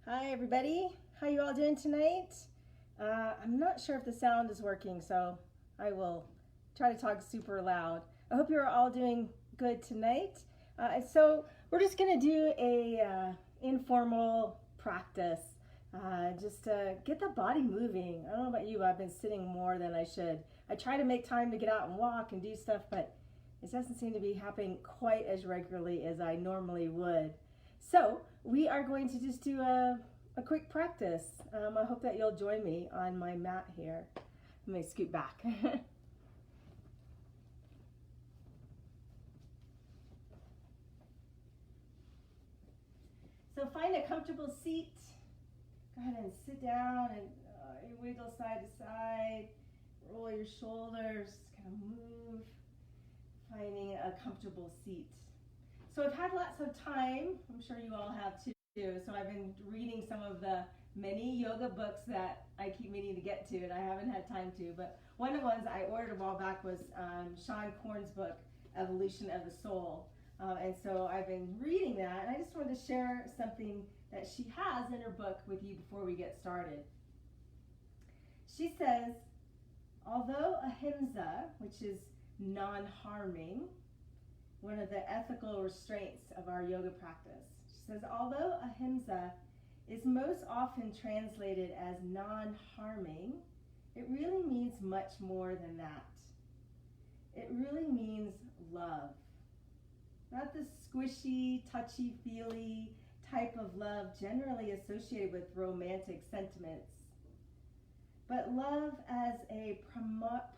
Hi everybody, how you all doing tonight? I'm not sure if the sound is working, so I will try to talk super loud. I hope you're all doing good tonight. So we're just gonna do a informal practice, just to get the body moving. I don't know about you, but I've been sitting more than I should. I try to make time to get out and walk and do stuff, but it doesn't seem to be happening quite as regularly as I normally would. So we are going to just do a quick practice. I hope that you'll join me on my mat here. Let me scoot back. So find a comfortable seat. Go ahead and sit down and you wiggle side to side. Roll your shoulders, kind of move. Finding a comfortable seat. So I've had lots of time. I'm sure you all have too. So I've been reading some of the many yoga books that I keep meaning to get to, and I haven't had time to. But one of the ones I ordered a while back was Sean Korn's book, Evolution of the Soul. And so I've been reading that, and I just wanted to share something that she has in her book with you before we get started. She says, although ahimsa, which is non-harming, one of the ethical restraints of our yoga practice. She says, although ahimsa is most often translated as non-harming, it really means much more than that. It really means love. Not the squishy, touchy-feely type of love generally associated with romantic sentiments, but love as a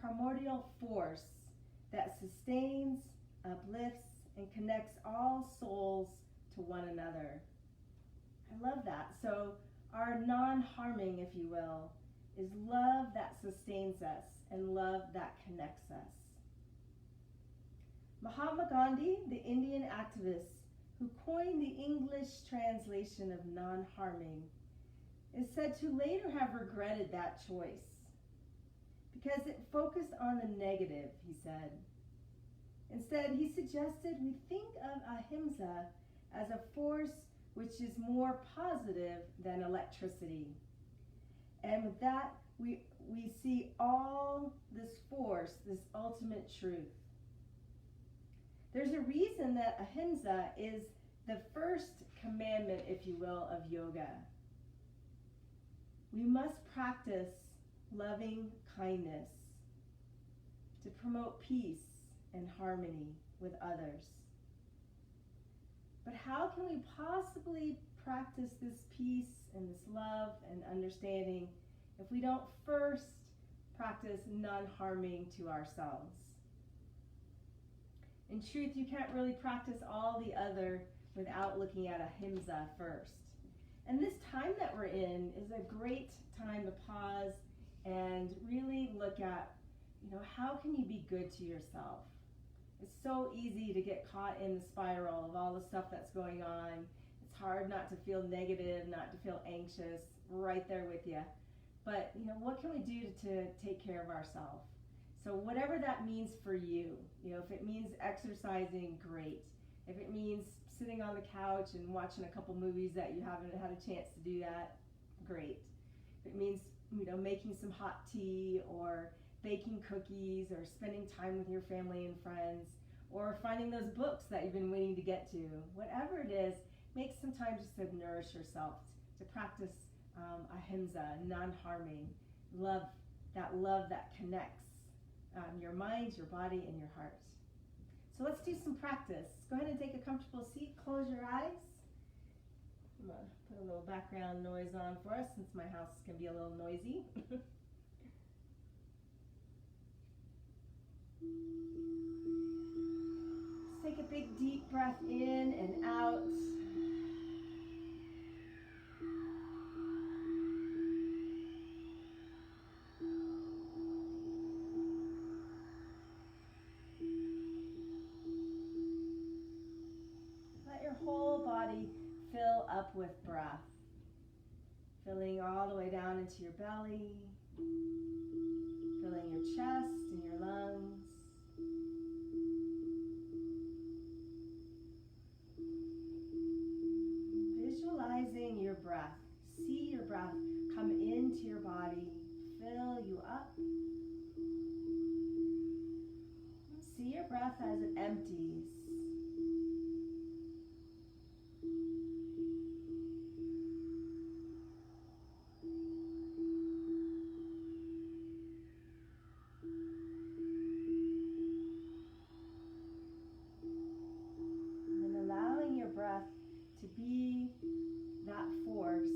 primordial force that sustains, uplifts, and connects all souls to one another. I love that. So our non-harming, if you will, is love that sustains us and love that connects us. Mahatma Gandhi, the Indian activist who coined the English translation of non-harming, is said to later have regretted that choice because it focused on the negative, he said. Instead, he suggested we think of ahimsa as a force which is more positive than electricity. And with that, we see all this force, this ultimate truth. There's a reason that ahimsa is the first commandment, if you will, of yoga. We must practice loving kindness to promote peace and harmony with others. But how can we possibly practice this peace and this love and understanding if we don't first practice non-harming to ourselves? In truth, you can't really practice all the other without looking at ahimsa first. And this time that we're in is a great time to pause and really look at, how can you be good to yourself? It's so easy to get caught in the spiral of all the stuff that's going on. It's hard not to feel negative, not to feel anxious, right there with you. But, what can we do to take care of ourselves? So whatever that means for you, if it means exercising, great. If it means sitting on the couch and watching a couple movies that you haven't had a chance to do that, great. If it means, making some hot tea or baking cookies or spending time with your family and friends or finding those books that you've been waiting to get to, whatever it is, make some time just to nourish yourself, to practice ahimsa, non-harming, love that connects your mind, your body, and your heart. So let's do some practice. Go ahead and take a comfortable seat, close your eyes. I'm going to put a little background noise on for us since my house can be a little noisy. Just take a big deep breath in and out. Let your whole body fill up with breath, filling all the way down into your belly, filling your chest and your lungs. Visualizing your breath see your breath come into your body, fill you up. See your breath as it empties. And allowing your breath to be that force,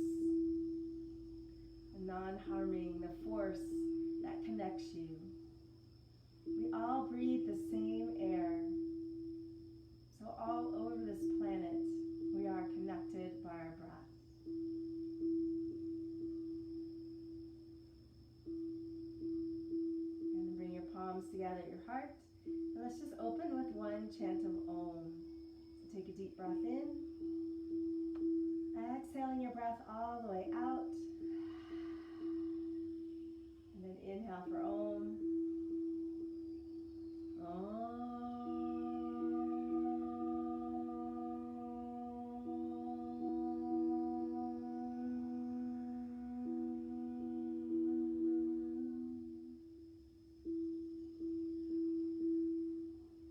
the non-harming, the force that connects you. We all breathe the same air. So all over this planet, we are connected by our breath. You're going to bring your palms together at your heart. And let's just open with one chant of Om. So take a deep breath in. Exhaling your breath all the way out. And then inhale for Om.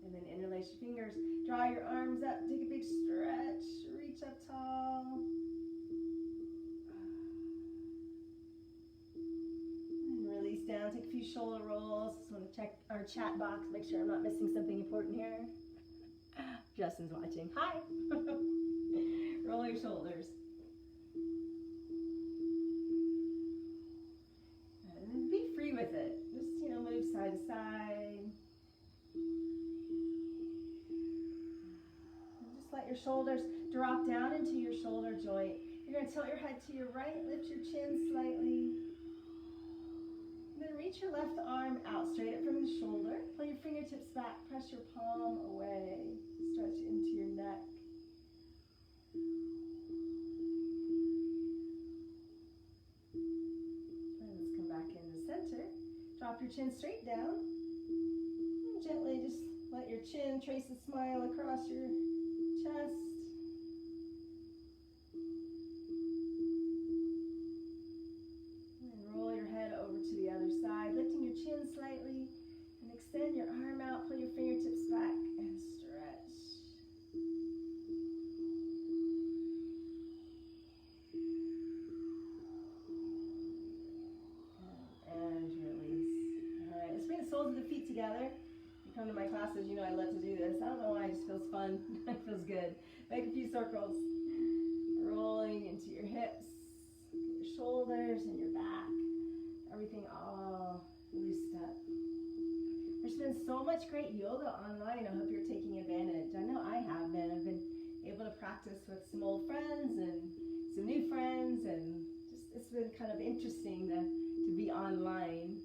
And then interlace your fingers. Draw your arms up. Take a big stretch. Reach up tall. Down, take a few shoulder rolls. Just want to check our chat box, make sure I'm not missing something important here. Justin's watching. Hi! Roll your shoulders. And be free with it. Just, move side to side. And just let your shoulders drop down into your shoulder joint. You're going to tilt your head to your right, lift your chin slightly. Then reach your left arm out, straight up from the shoulder. Pull your fingertips back, press your palm away. Stretch into your neck. And let's come back into the center. Drop your chin straight down. And gently just let your chin trace a smile across your chest. To the other side, lifting your chin slightly and extend your arm out, pull your fingertips back and stretch. And release. All right, let's bring the soles of the feet together. You come to my classes, I love to do this. I don't know why, it just feels fun. It feels good. Make a few circles. Rolling into your hips, your shoulders, and your back. Everything all loosed up. There's been so much great yoga online. I hope you're taking advantage. I know I have been. I've been able to practice with some old friends and some new friends, and just it's been kind of interesting to be online.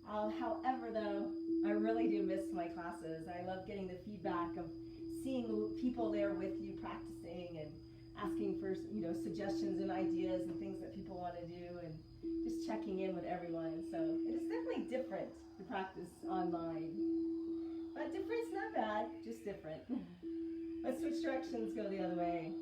However, though, I really do miss my classes. I love getting the feedback of seeing people there with you practicing and asking for suggestions and ideas and things that people want to do, and just checking in with everyone. So it is definitely different to practice online. But different's not bad, just different. Let's switch directions, go the other way.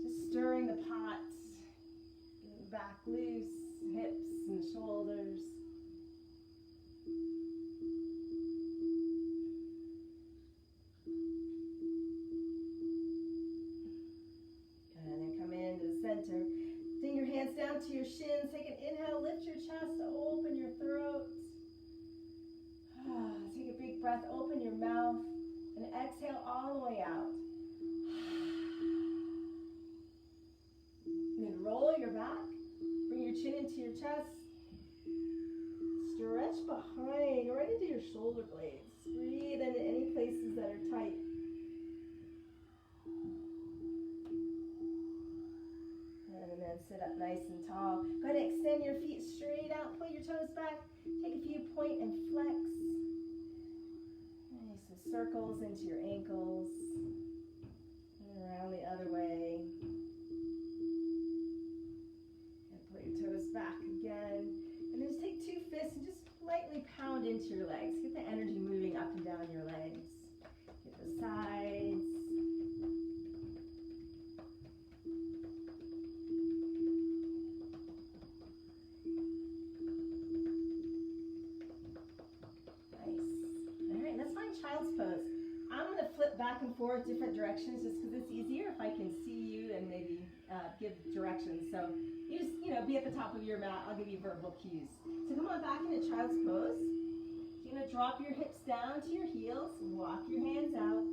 Just stirring the pot, getting the back loose, hips and shoulders. Bring your hands down to your shins. Take an inhale, lift your chest, open your throat. Take a big breath, open your mouth, and exhale all the way out. And then roll your back, bring your chin into your chest. Stretch behind, right into your shoulder blades. Breathe into any places that are tight. And then sit up nice and tall. Go ahead and extend your feet straight out. Pull your toes back. Take a few point and flex. Nice, some circles into your ankles. And around the other way. And pull your toes back again. And then just take two fists and just lightly pound into your legs. Get the energy moving up and down your legs. Get the flip back and forth different directions just because it's easier if I can see you and maybe give directions. So you just, be at the top of your mat. I'll give you verbal cues. So come on back into child's pose. You're going to drop your hips down to your heels, walk your hands out,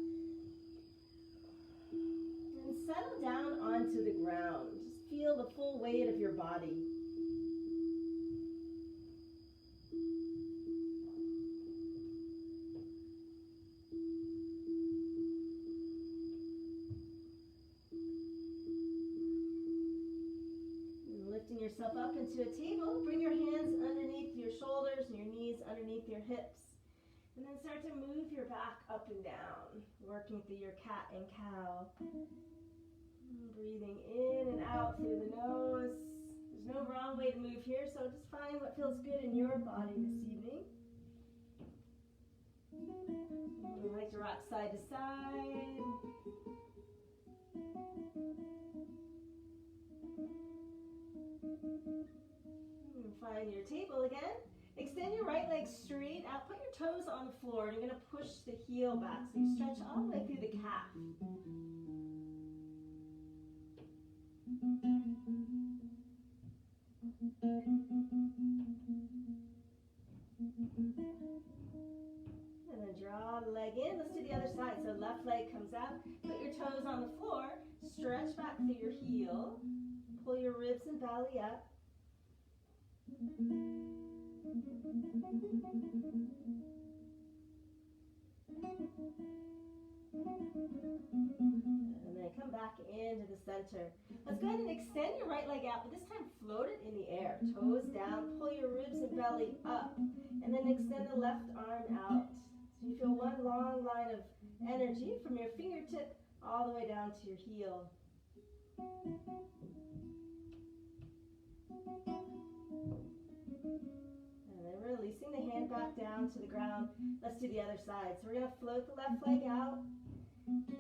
and settle down onto the ground. Just feel the full weight of your body. Yourself up into a table. Bring your hands underneath your shoulders and your knees underneath your hips. And then start to move your back up and down, working through your cat and cow. Breathing in and out through the nose. There's no wrong way to move here, so just find what feels good in your body this evening. We like to rock side to side. Find your table again. Extend your right leg straight out. Put your toes on the floor. And you're going to push the heel back. So you stretch all the way through the calf. And then draw the leg in. Let's do the other side. So left leg comes out. Put your toes on the floor. Stretch back through your heel. Pull your ribs and belly up. And then come back into the center. Let's go ahead and extend your right leg out, but this time float it in the air. Toes down, pull your ribs and belly up, and then extend the left arm out. So you feel one long line of energy from your fingertip all the way down to your heel. And then releasing the hand back down to the ground. Let's do the other side. So we're going to float the left leg out.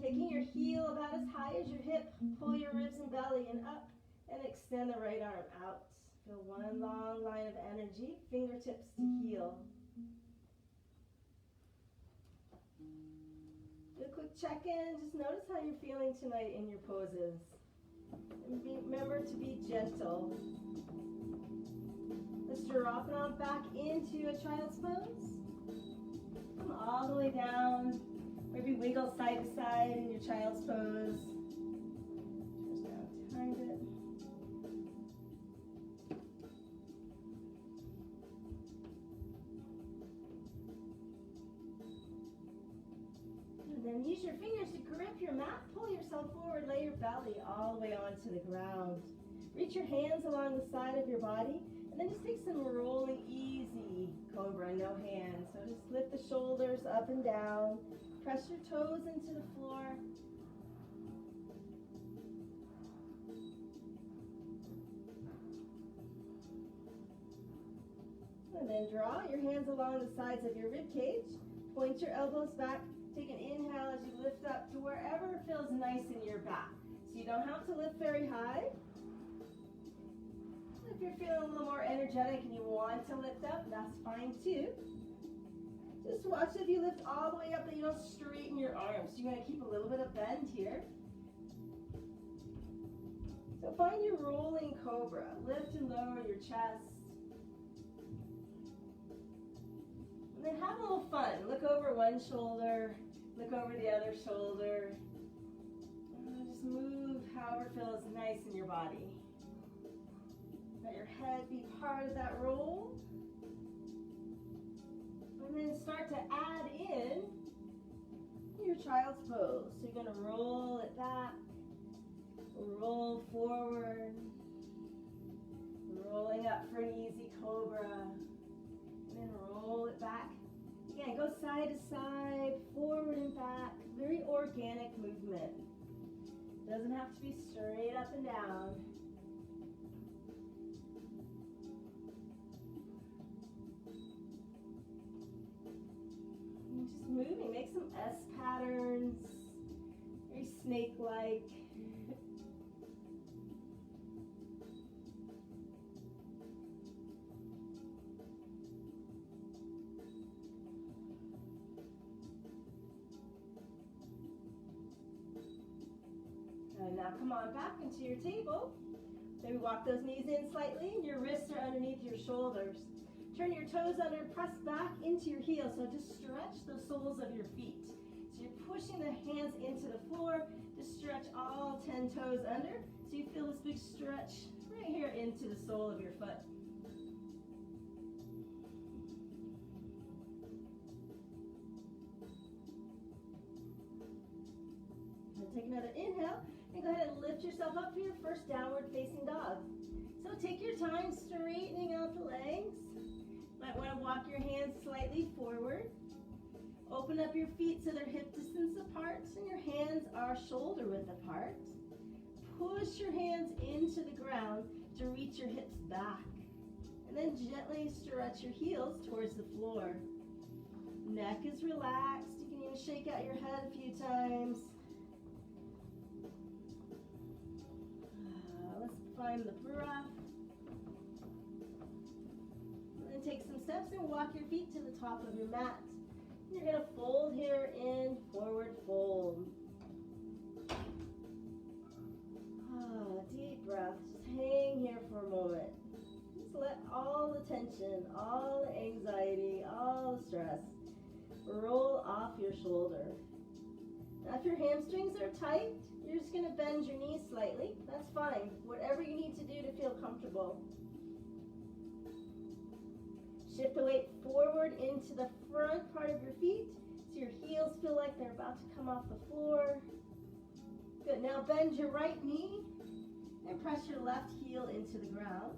Taking your heel about as high as your hip. Pull your ribs and belly and up. And extend the right arm out. Feel one long line of energy. Fingertips to heel. Do a quick check-in. Just notice how you're feeling tonight in your poses. And remember to be gentle. Let's drop it on back into a child's pose. Come all the way down. Maybe wiggle side to side in your child's pose. Just down behind it. And then use your fingers to grip your mat. Pull yourself forward. Lay your belly all the way onto the ground. Reach your hands along the side of your body. And then just take some rolling easy cobra, no hands. So just lift the shoulders up and down. Press your toes into the floor. And then draw your hands along the sides of your rib cage. Point your elbows back. Take an inhale as you lift up to wherever feels nice in your back. So you don't have to lift very high. If you're feeling a little more energetic and you want to lift up, that's fine too. Just watch if you lift all the way up that you don't straighten your arms. So you're going to keep a little bit of bend here. So find your rolling cobra. Lift and lower your chest. And then have a little fun. Look over one shoulder. Look over the other shoulder. And just move however feels nice in your body. Let your head be part of that roll. And then start to add in your child's pose. So you're going to roll it back, roll forward, rolling up for an easy cobra, and then roll it back. Again, go side to side, forward and back. Very organic movement. Doesn't have to be straight up and down. Just moving, make some S patterns, very snake-like. Now come on back into your table. Maybe walk those knees in slightly and your wrists are underneath your shoulders. Turn your toes under, press back into your heels. So just stretch the soles of your feet. So you're pushing the hands into the floor. Just stretch all 10 toes under. So you feel this big stretch right here into the sole of your foot. Take another inhale and go ahead and lift yourself up for your first downward facing dog. So take your time straightening out the legs. Might want to walk your hands slightly forward. Open up your feet so they're hip distance apart and your hands are shoulder width apart. Push your hands into the ground to reach your hips back. And then gently stretch your heels towards the floor. Neck is relaxed. You can even shake out your head a few times. Let's find the breath. And then take some steps and walk your feet to the top of your mat. You're going to fold here in forward fold. Deep breath. Just hang here for a moment. Just let all the tension, all the anxiety, all the stress roll off your shoulder. Now if your hamstrings are tight, you're just going to bend your knees slightly. That's fine. Whatever you need to do to feel comfortable. Shift the weight forward into the front part of your feet so your heels feel like they're about to come off the floor. Good. Now bend your right knee and press your left heel into the ground.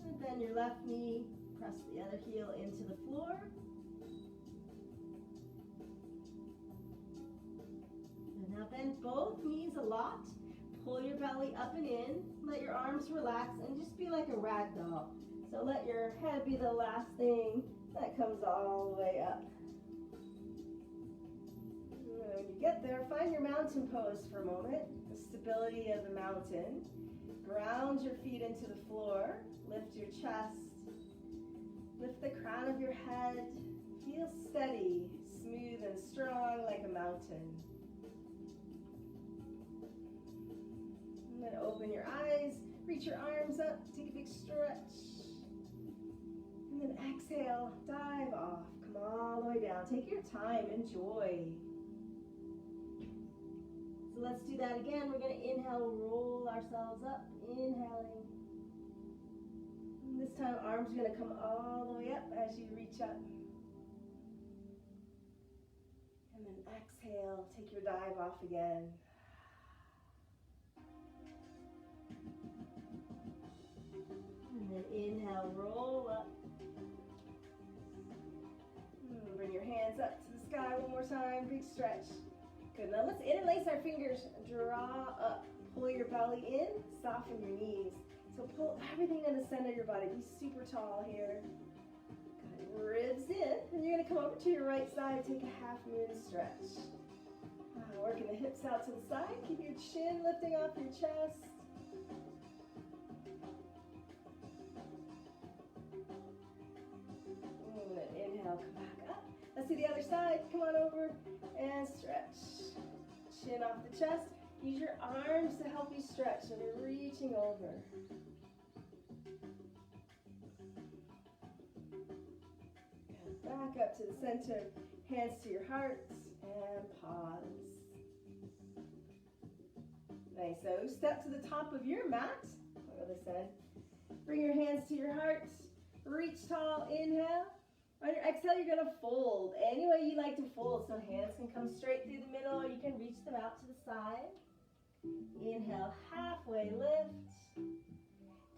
And bend your left knee, press the other heel into the floor. Now bend both knees a lot. Pull your belly up and in. Let your arms relax and just be like a rag doll. So let your head be the last thing that comes all the way up. And when you get there, find your mountain pose for a moment. The stability of the mountain. Ground your feet into the floor. Lift your chest. Lift the crown of your head. Feel steady, smooth and strong like a mountain. And then open your eyes, reach your arms up, take a big stretch. And then exhale, dive off, come all the way down. Take your time, enjoy. So let's do that again. We're going to inhale, roll ourselves up, inhaling. And this time arms are going to come all the way up as you reach up. And then exhale, take your dive off again. And then inhale, roll up. Bring your hands up to the sky one more time, big stretch. Good, now let's interlace our fingers, draw up. Pull your belly in, soften your knees. So pull everything in the center of your body, be super tall here. Good, ribs in, and you're gonna come over to your right side, take a half moon stretch. Working the hips out to the side, keep your chin lifting off your chest. Inhale, come back up. Let's do the other side. Come on over and stretch. Chin off the chest. Use your arms to help you stretch. So you're reaching over. Back up to the center. Hands to your hearts and pause. Nice. So step to the top of your mat. I'll go this end. Bring your hands to your hearts. Reach tall. Inhale. On your exhale, you're going to fold any way you like to fold. So hands can come straight through the middle, or you can reach them out to the side. Inhale, halfway lift.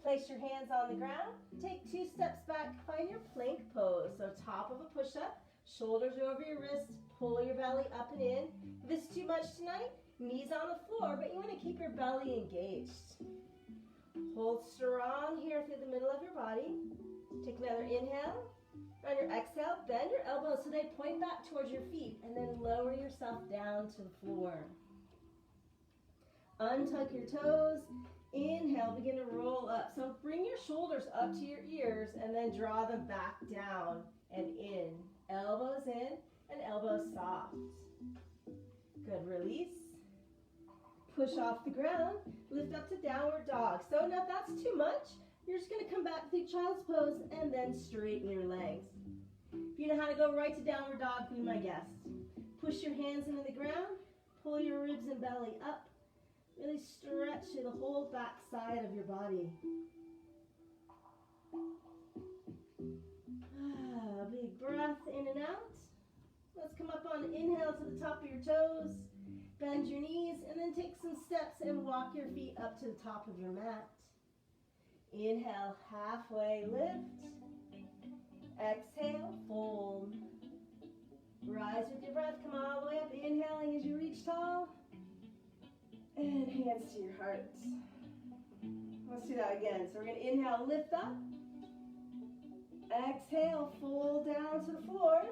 Place your hands on the ground. Take 2 steps back. Find your plank pose. So top of a push-up, shoulders over your wrists. Pull your belly up and in. If it's too much tonight, knees on the floor, but you want to keep your belly engaged. Hold strong here through the middle of your body. Take another inhale. On your exhale, bend your elbows so they point back towards your feet, and then lower yourself down to the floor. Untuck your toes. Inhale, begin to roll up. So bring your shoulders up to your ears and then draw them back down and in. Elbows in and elbows soft. Good, release. Push off the ground, lift up to downward dog. So now if that's too much, you're just gonna come back to child's pose and then straighten your legs. If you know how to go right to downward dog, be my guest. Push your hands into the ground, pull your ribs and belly up. Really stretch the whole back side of your body. Big breath in and out. Let's come up on inhale to the top of your toes. Bend your knees and then take some steps and walk your feet up to the top of your mat. Inhale, halfway lift. Exhale, fold. Rise with your breath, come all the way up. Inhaling as you reach tall. And hands to your heart. Let's do that again. So we're going to inhale, lift up. Exhale, fold down to the floor.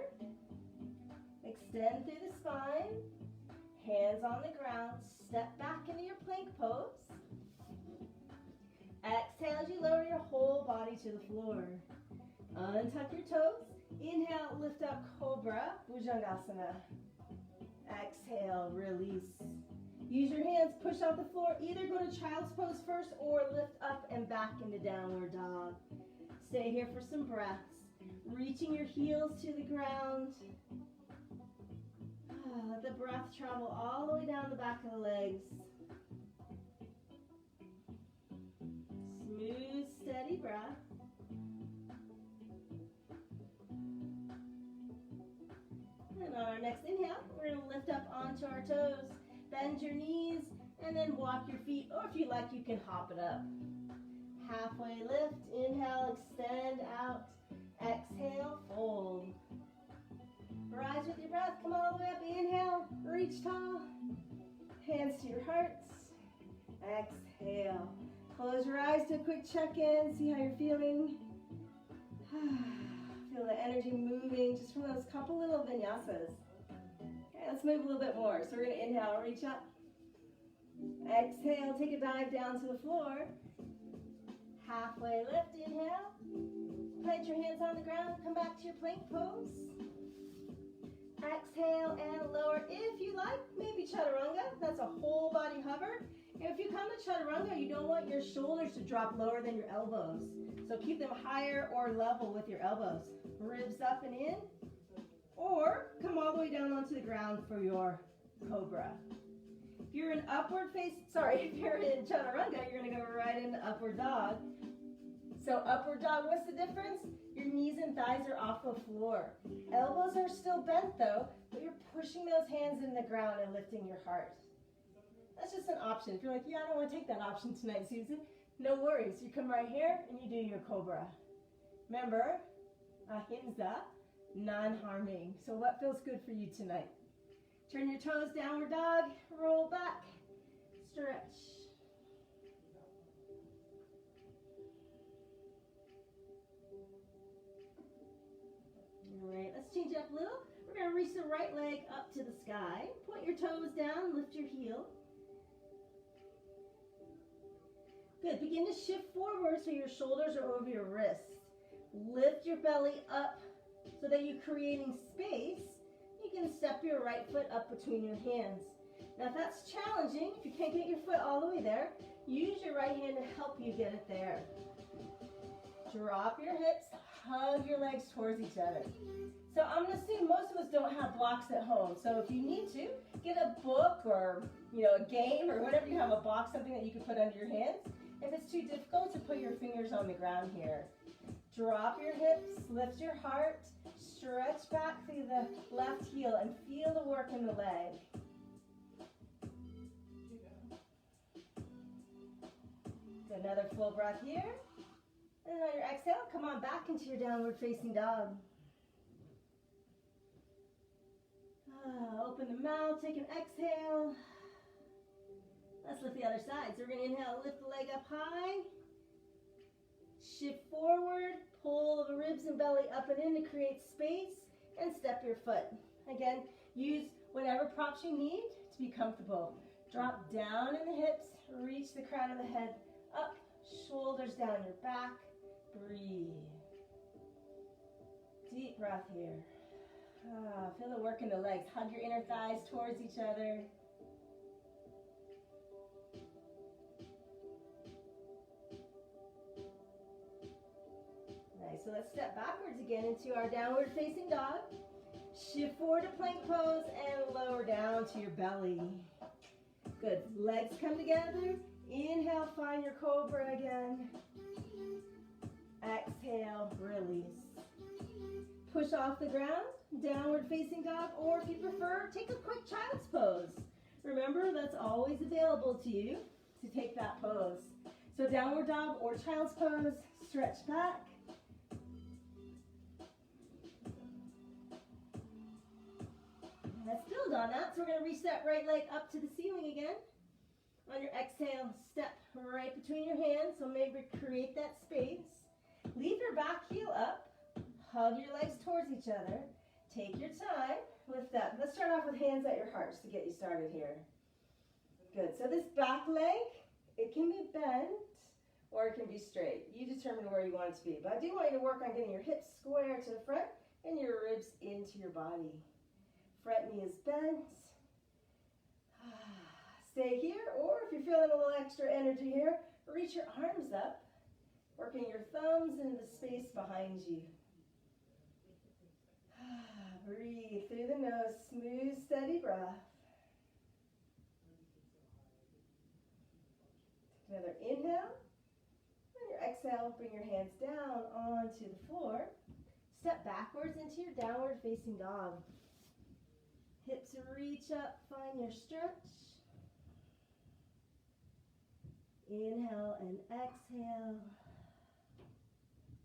Extend through the spine. Hands on the ground. Step back into your plank pose. Exhale as you lower your whole body to the floor. Untuck your toes. Inhale, lift up, Cobra, Bhujangasana. Exhale, release. Use your hands, push off the floor. Either go to child's pose first or lift up and back into downward dog. Stay here for some breaths. Reaching your heels to the ground. Let the breath travel all the way down the back of the legs. Smooth, steady breath. And on our next inhale, we're going to lift up onto our toes. Bend your knees and then walk your feet, or if you like, you can hop it up. Halfway lift, inhale, extend out. Exhale, fold. Rise with your breath, come all the way up. Inhale, reach tall. Hands to your hearts. Exhale. Close your eyes, do a quick check-in, see how you're feeling. Feel the energy moving just from those couple little vinyasas. Okay, let's move a little bit more. So we're going to inhale, reach up. Exhale, take a dive down to the floor. Halfway lift, inhale. Plant your hands on the ground, come back to your plank pose. Exhale and lower. If you like, maybe chaturanga. That's a whole body hover. If you come to chaturanga, you don't want your shoulders to drop lower than your elbows. So keep them higher or level with your elbows. Ribs up and in. Or come all the way down onto the ground for your cobra. If you're in if you're in chaturanga, you're going to go right into upward dog. So upward dog, what's the difference? Your knees and thighs are off the floor. Elbows are still bent though, but you're pushing those hands in the ground and lifting your heart. That's just an option. If you're like, yeah, I don't want to take that option tonight, Susan, no worries. You come right here and you do your cobra. Remember, ahimsa, non-harming. So what feels good for you tonight? Turn your toes, downward dog, roll back, stretch. All right, let's change it up a little. We're going to reach the right leg up to the sky. Point your toes down, lift your heel. Good, begin to shift forward so your shoulders are over your wrists. Lift your belly up so that you're creating space. You can step your right foot up between your hands. Now if that's challenging, if you can't get your foot all the way there, use your right hand to help you get it there. Drop your hips, hug your legs towards each other. So I'm going to assume most of us don't have blocks at home. So if you need to, get a book or a game or whatever you have, a box, something that you can put under your hands. If it's too difficult, to put your fingers on the ground here. Drop your hips, lift your heart, stretch back through the left heel and feel the work in the leg. Good, another full breath here. And on your exhale, come on back into your downward facing dog. Open the mouth, take an exhale. Let's lift the other side. So we're going to inhale, lift the leg up high. Shift forward, pull the ribs and belly up and in to create space, and step your foot. Again, use whatever props you need to be comfortable. Drop down in the hips, reach the crown of the head up, shoulders down your back. Breathe. Deep breath here. Feel the work in the legs. Hug your inner thighs towards each other. Nice. So let's step backwards again into our downward facing dog. Shift forward to plank pose and lower down to your belly. Good. Legs come together. Inhale, find your cobra again. Exhale, release. Push off the ground, downward facing dog, or if you prefer, take a quick child's pose. Remember, that's always available to you to take that pose. So downward dog or child's pose, stretch back. Let's build on that. So we're going to reach that right leg up to the ceiling again. On your exhale, step right between your hands. So maybe create that space. Leave your back heel up. Hug your legs towards each other. Take your time. Lift up. Let's start off with hands at your hearts to get you started here. Good. So this back leg, it can be bent or it can be straight. You determine where you want it to be. But I do want you to work on getting your hips square to the front and your ribs into your body. Front knee is bent. Stay here, or if you're feeling a little extra energy here, reach your arms up, working your thumbs into the space behind you. Breathe through the nose, smooth, steady breath. Take another inhale. On your exhale, bring your hands down onto the floor. Step backwards into your downward facing dog. Hips reach up, find your stretch. Inhale and exhale.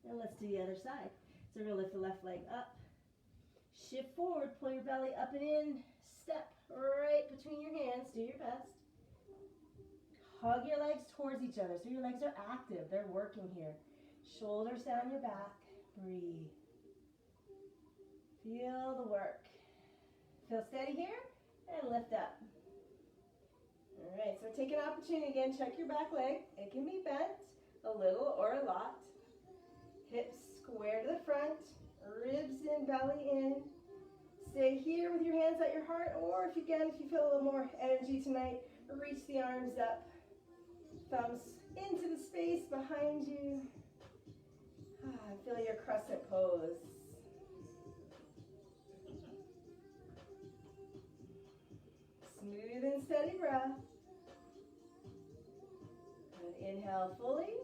And let's do the other side. So we're going to lift the left leg up. Shift forward, pull your belly up and in. Step right between your hands. Do your best. Hug your legs towards each other so your legs are active. They're working here. Shoulders down your back. Breathe. Feel the work. Feel steady here and lift up. All right, so take an opportunity again. Check your back leg. It can be bent a little or a lot. Hips square to the front. Ribs in, belly in. Stay here with your hands at your heart, or if you feel a little more energy tonight, reach the arms up. Thumbs into the space behind you. Feel your crescent pose. Smooth and steady breath. Good. Inhale fully.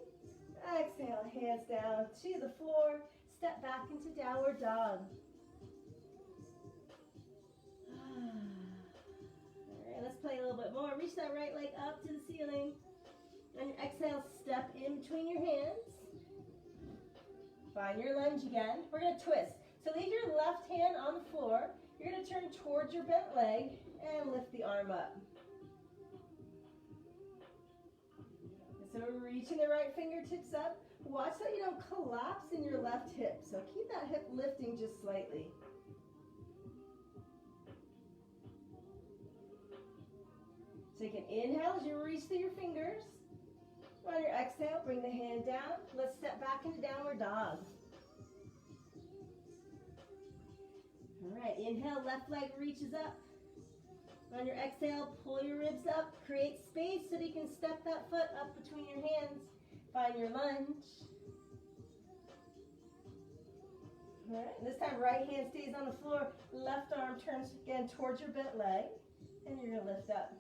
Exhale, hands down to the floor. Step back into downward dog. All right, let's play a little bit more. Reach that right leg up to the ceiling. On your exhale, step in between your hands. Find your lunge again. We're going to twist. So leave your left hand on the floor. You're going to turn towards your bent leg and lift the arm up. So we're reaching the right fingertips up. Watch that you don't collapse in your left hip. So keep that hip lifting just slightly. Take an inhale as you reach through your fingers. On your exhale, bring the hand down. Let's step back into downward dog. All right, inhale, left leg reaches up. On your exhale, pull your ribs up. Create space so that you can step that foot up between your hands. Find your lunge. All right, this time right hand stays on the floor. Left arm turns again towards your bent leg. And you're going to lift up.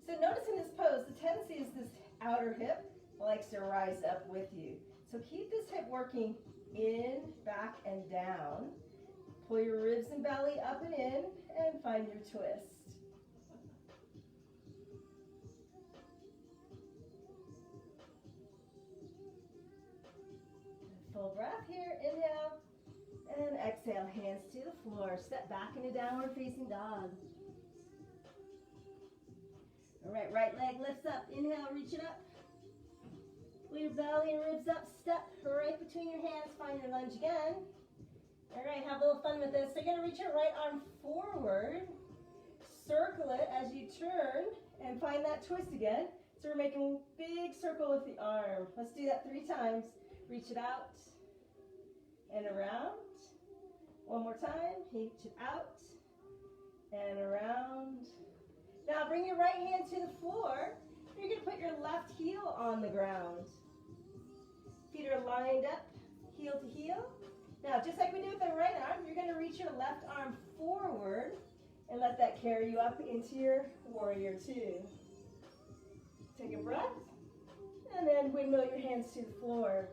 So notice in this pose, the tendency is this outer hip likes to rise up with you. So keep this hip working in, back, and down. Pull your ribs and belly up and in, and find your twist. Full breath here, inhale, and exhale, hands to the floor. Step back into downward facing dog. All right, right leg lifts up, inhale, reach it up. Pull your belly and ribs up, step right between your hands, find your lunge again. All right, have a little fun with this. So you're gonna reach your right arm forward, circle it as you turn, and find that twist again. So we're making a big circle with the arm. Let's do that 3 times. Reach it out and around. One more more time. Reach it out and around. Now bring your right hand to the floor. You're going to put your left heel on the ground. Feet are lined up, heel to heel. Now, just like we did with the right arm, you're going to reach your left arm forward and let that carry you up into your warrior two. Take a breath, and then windmill your hands to the floor.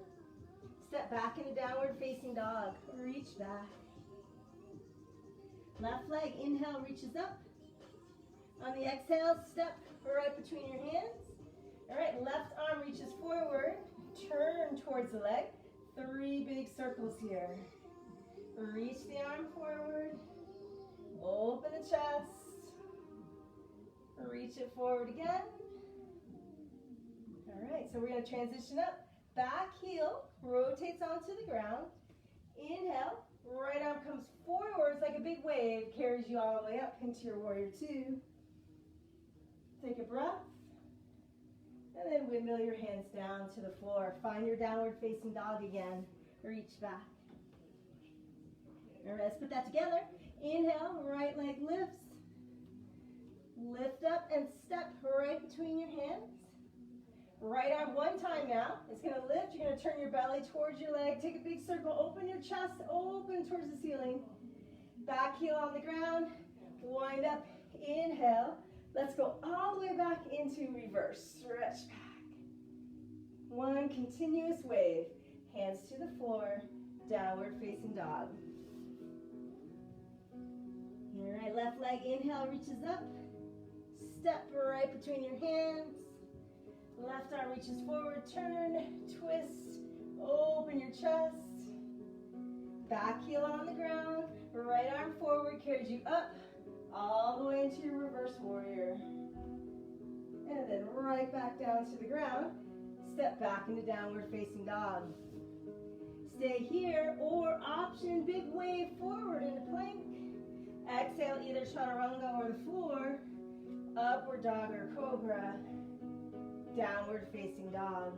Step back into downward facing dog. Reach back. Left leg, inhale, reaches up. On the exhale, step right between your hands. All right, left arm reaches forward. Turn towards the leg. 3 big circles here. Reach the arm forward. Open the chest. Reach it forward again. All right, so we're going to transition up. Back heel rotates onto the ground. Inhale. Right arm comes forwards like a big wave. Carries you all the way up into your warrior two. Take a breath. And then windmill your hands down to the floor. Find your downward facing dog again. Reach back. All right, let's put that together. Inhale, right leg lifts. Lift up and step right between your hands. Right arm one time now. It's going to lift. You're going to turn your belly towards your leg. Take a big circle. Open your chest. Open towards the ceiling. Back heel on the ground. Wind up. Inhale. Let's go all the way back into reverse. Stretch back. One continuous wave. Hands to the floor. Downward facing dog. All right, left leg inhale reaches up. Step right between your hands. Left arm reaches forward. Turn, twist, open your chest. Back heel on the ground. Right arm forward carries you up. All the way into your reverse warrior. And then right back down to the ground. Step back into downward facing dog. Stay here or option big wave forward into plank. Exhale either chaturanga or the floor. Upward dog or cobra. Downward facing dog.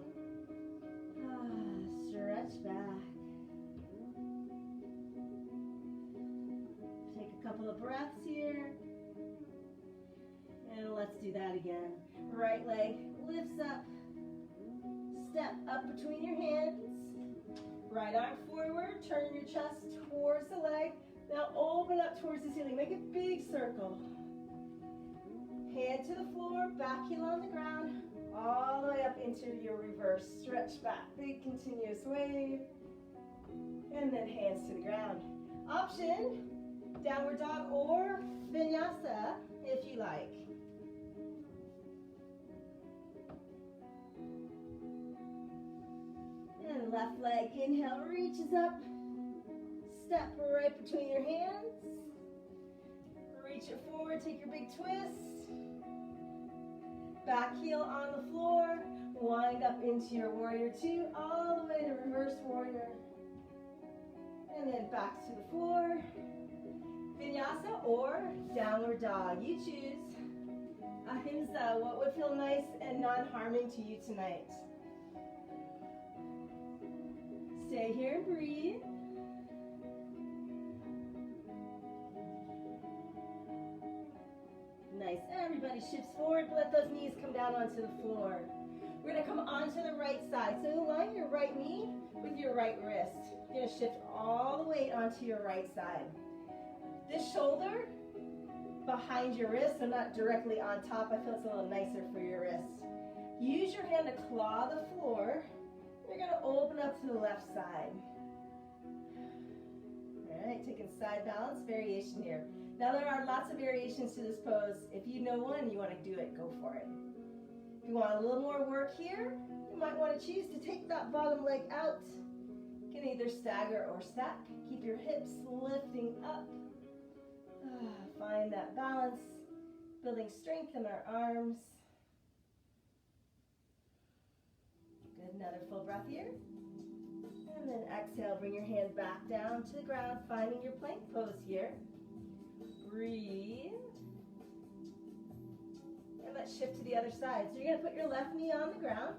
Stretch back. Take a couple of breaths here. And let's do that again. Right leg lifts up. Step up between your hands. Right arm forward. Turn your chest towards the leg. Now open up towards the ceiling. Make a big circle. Hand to the floor. Back heel on the ground. All the way up into your reverse. Stretch back. Big continuous wave. And then hands to the ground. Option. Downward dog or vinyasa if you like. And left leg inhale reaches up. Step right between your hands. Reach it forward, take your big twist. Back heel on the floor. Wind up into your warrior two, all the way to reverse warrior. And then back to the floor. Vinyasa or downward dog. You choose. Ahimsa, what would feel nice and non-harming to you tonight? Stay here and breathe. Nice. Everybody shifts forward. Let those knees come down onto the floor. We're going to come onto the right side. So align your right knee with your right wrist. You're going to shift all the weight onto your right side. This shoulder behind your wrist, so not directly on top. I feel it's a little nicer for your wrist. Use your hand to claw the floor. You're going to open up to the left side. All right, taking side balance variation here. Now there are lots of variations to this pose. If you know one and you want to do it, go for it. If you want a little more work here, you might want to choose to take that bottom leg out. You can either stagger or stack. Keep your hips lifting up. Find that balance, building strength in our arms. Good, another full breath here. And then exhale, bring your hands back down to the ground, finding your plank pose here. Breathe. And let's shift to the other side. So you're going to put your left knee on the ground.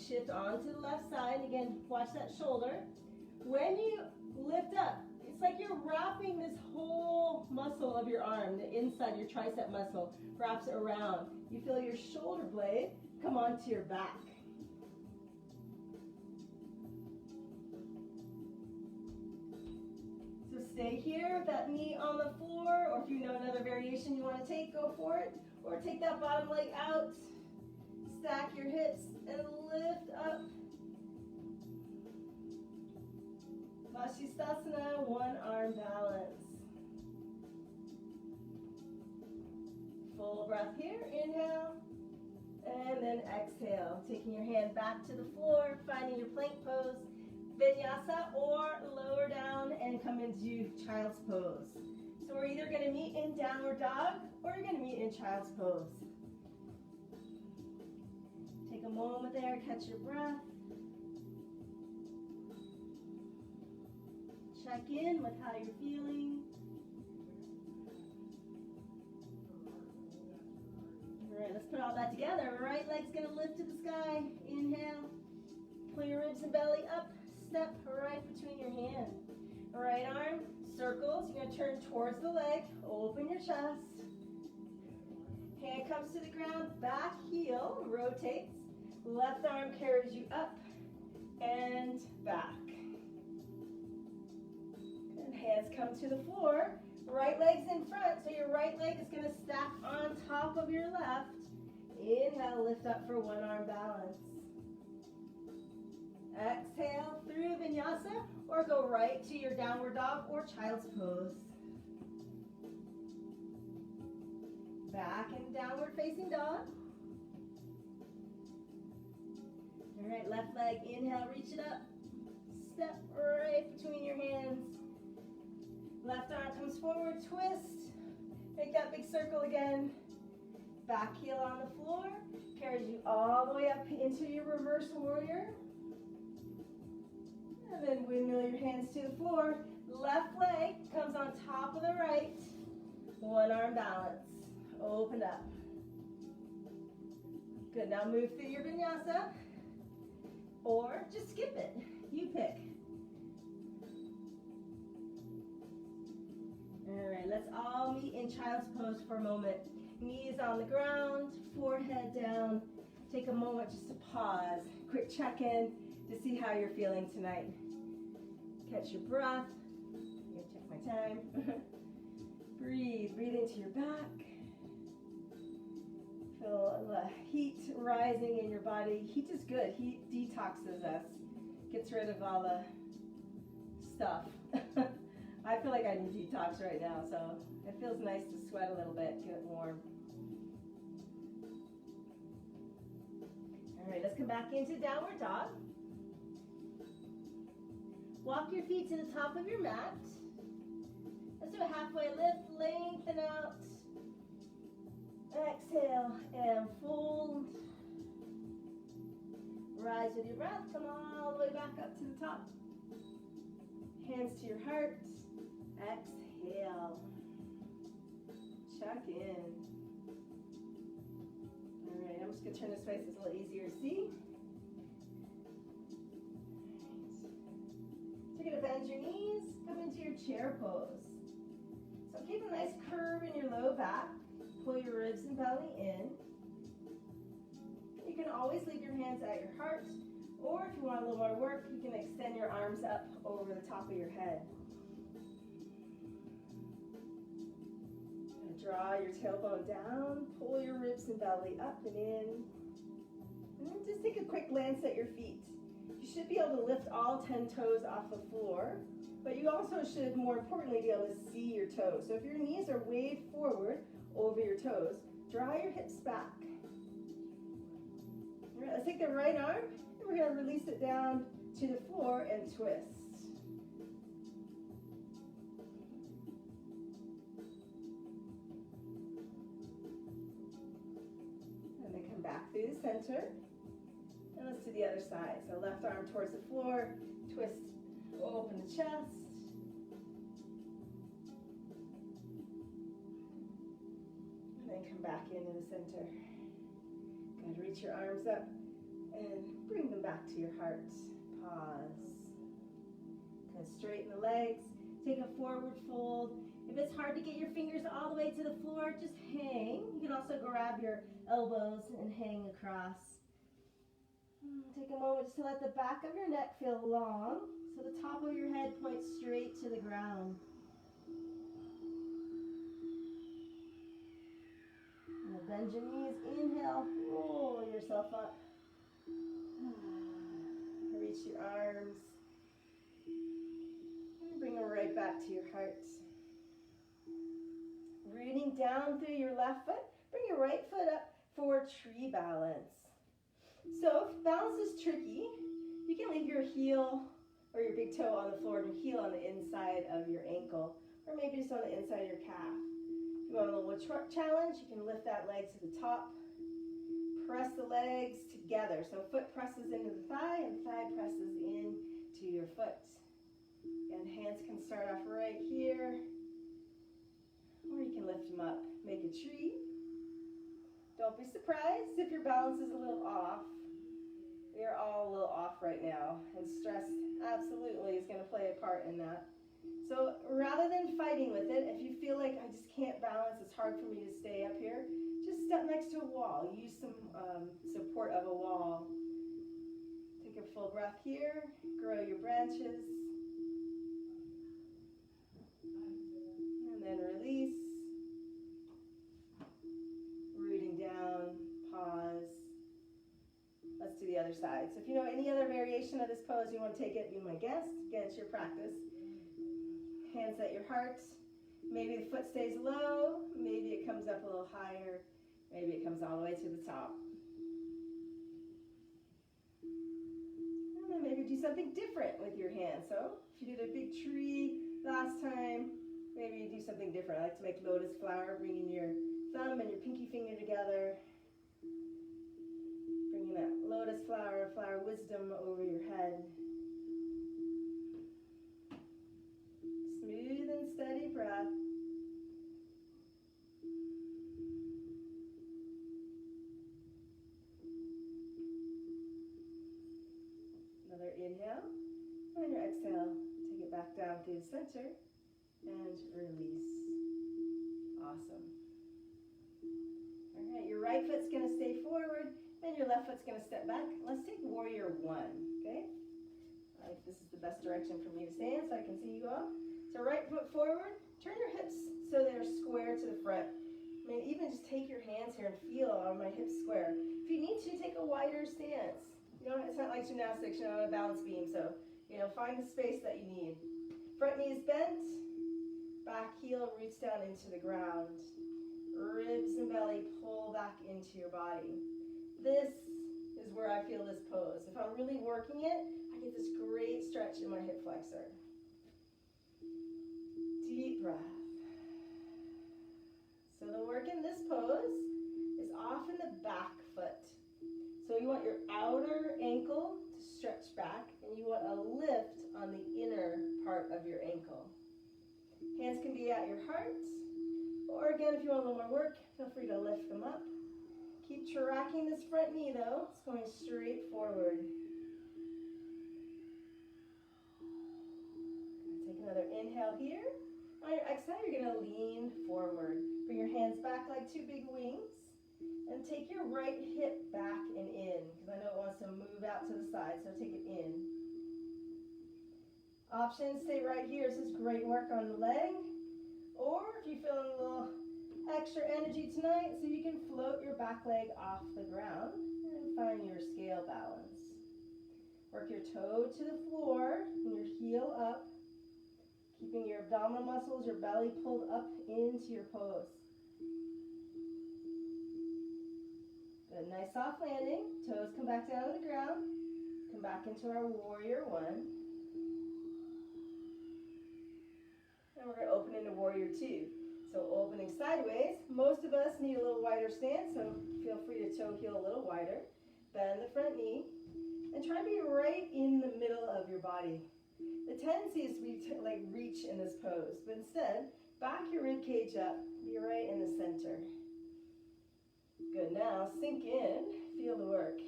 Shift onto the left side. Again, watch that shoulder. When you lift up, It's like you're wrapping this whole muscle of your arm, the inside, your tricep muscle, wraps around. You feel your shoulder blade come onto your back. So stay here with that knee on the floor, or if you know another variation you want to take, go for it. Or take that bottom leg out, stack your hips, and lift up. Vashisthasana, one arm balance. Full breath here, inhale, and then exhale. Taking your hand back to the floor, finding your plank pose, vinyasa, or lower down and come into child's pose. So we're either going to meet in downward dog, or you're going to meet in child's pose. Take a moment there, catch your breath. Check in with how you're feeling. All right, let's put all that together. Right leg's gonna lift to the sky. Inhale. Pull your ribs and belly up. Step right between your hands. Right arm circles. You're gonna turn towards the leg. Open your chest. Hand comes to the ground. Back heel rotates. Left arm carries you up and back. Hands come to the floor, right leg's in front, so your right leg is going to stack on top of your left. Inhale, lift up for one arm balance. Exhale through vinyasa, or go right to your downward dog or child's pose. Back and downward facing dog. All right, left leg, inhale, reach it up. Step right between your hands. Left arm comes forward, twist. Make that big circle again. Back heel on the floor. Carries you all the way up into your reverse warrior. And then windmill your hands to the floor. Left leg comes on top of the right. One arm balance. Open up. Good, now move through your vinyasa. Or just skip it. You pick. All right, let's all meet in child's pose for a moment. Knees on the ground, forehead down. Take a moment just to pause. Quick check-in to see how you're feeling tonight. Catch your breath. I'm gonna check my time. Breathe into your back. Feel the heat rising in your body. Heat is good. Heat detoxes us. Gets rid of all the stuff. I feel like I need detox right now, so it feels nice to sweat a little bit, get warm. All right, let's come back into downward dog. Walk your feet to the top of your mat. Let's do a halfway lift, lengthen out. Exhale and fold. Rise with your breath, come all the way back up to the top. Hands to your heart. Exhale. Check in. All right, I'm just going to turn this way so it's a little easier to see. So you're going to bend your knees, come into your chair pose. So keep a nice curve in your low back. Pull your ribs and belly in. You can always leave your hands at your heart, or if you want a little more work, you can extend your arms up over the top of your head. Draw your tailbone down, pull your ribs and belly up and in. And then just take a quick glance at your feet. You should be able to lift all 10 toes off the floor, but you also should, more importantly, be able to see your toes. So if your knees are way forward over your toes, draw your hips back. All right, let's take the right arm, and we're going to release it down to the floor and twist. Back through the center, and let's do the other side. So left arm towards the floor, twist, open the chest, and then come back into the center. Good, reach your arms up and bring them back to your heart. Pause. Good, straighten the legs, Take a forward fold. If it's hard to get your fingers all the way to the floor, just hang. You can also grab your elbows and hang across. Take a moment just to let the back of your neck feel long, so the top of your head points straight to the ground. And bend your knees, inhale, roll yourself up. Reach your arms. And bring them right back to your heart. Rooting down through your left foot, bring your right foot up for tree balance. So if balance is tricky, you can leave your heel or your big toe on the floor and your heel on the inside of your ankle, or maybe just on the inside of your calf. If you want a little challenge, you can lift that leg to the top. Press the legs together. So foot presses into the thigh and thigh presses into your foot. And hands can start off right here. Or you can lift them up. Make a tree. Don't be surprised if your balance is a little off. We are all a little off right now. And stress absolutely is going to play a part in that. So rather than fighting with it, if you feel like I just can't balance, it's hard for me to stay up here, just step next to a wall. Use some support of a wall. Take a full breath here. Grow your branches. And then release. Rooting down. Pause. Let's do the other side. So if you know any other variation of this pose, you want to take it, be my guest. Again, it's your practice. Hands at your heart. Maybe the foot stays low. Maybe it comes up a little higher. Maybe it comes all the way to the top. And then maybe do something different with your hands. So if you did a big tree last time, maybe you do something different. I like to make lotus flower, bringing your thumb and your pinky finger together. Bringing that lotus flower, flower wisdom over your head. Smooth and steady breath. Another inhale. And your exhale, take it back down through the center and release. Awesome. All right, your right foot's going to stay forward and your left foot's going to step back. Let's take warrior one, okay? This is the best direction for me to stand so I can see you all. So right foot forward, turn your hips so they're square to the front. I mean, even just take your hands here and feel are my hips square. If you need to, take a wider stance. You know, it's not like gymnastics, you're not on a balance beam, so, you know, find the space that you need. Front knee is bent, back heel roots down into the ground. Ribs and belly pull back into your body. This is where I feel this pose. If I'm really working it, I get this great stretch in my hip flexor. Deep breath. So the work in this pose is often the back foot. So you want your outer ankle to stretch back, and you want a lift on the inner part of your ankle. Hands can be at your heart, or again, if you want a little more work, feel free to lift them up. Keep tracking this front knee though, it's going straight forward. Take another inhale here. On your exhale, you're going to lean forward. Bring your hands back like two big wings. And take your right hip back and in, because I know it wants to move out to the side, so take it in. Options, stay right here. This is great work on the leg. Or if you're feeling a little extra energy tonight, so you can float your back leg off the ground and find your scale balance. Work your toe to the floor and your heel up, keeping your abdominal muscles, your belly pulled up into your pose. Good, nice soft landing. Toes come back down to the ground. Come back into our warrior one. And we're going to open into warrior two. So opening sideways, most of us need a little wider stance, so feel free to toe heel a little wider. Bend the front knee. And try to be right in the middle of your body. The tendency is to like reach in this pose, but instead, back your rib cage up. Be right in the center. Good, now sink in, feel the work.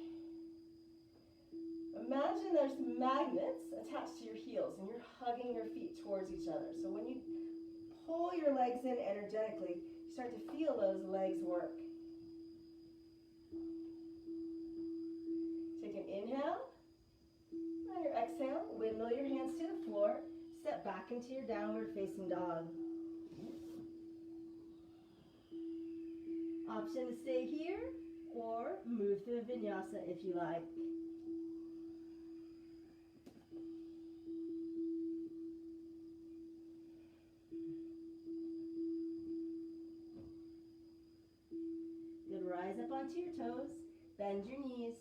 Imagine there's magnets attached to your heels and you're hugging your feet towards each other. So when you pull your legs in energetically, you start to feel those legs work. Take an inhale. On your exhale, windmill your hands to the floor. Step back into your downward facing dog. Option to stay here or move to a vinyasa if you like. Good, rise up onto your toes, bend your knees,